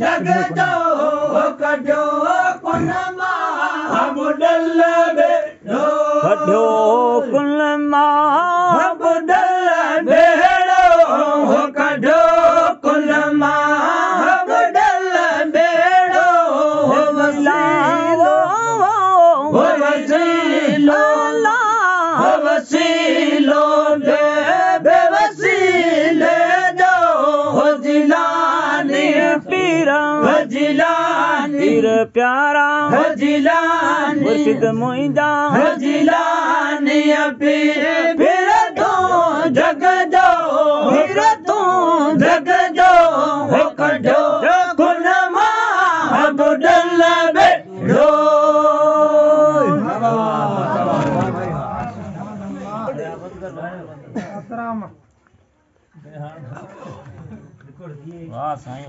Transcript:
जग जो कढो कुनमा बुडल बेड़ो कढो कुनमा बुडल बेड़ो कढो कुनमा बुडल बेड़ो वसीलो वसीलो वसीलो बेवसीले जो जिलानी पीर प्यारा मुर्शिद मुइंदा जिलानी पीर तू जग जो कढो कुनमा बुडल बेड़ो वाह साईं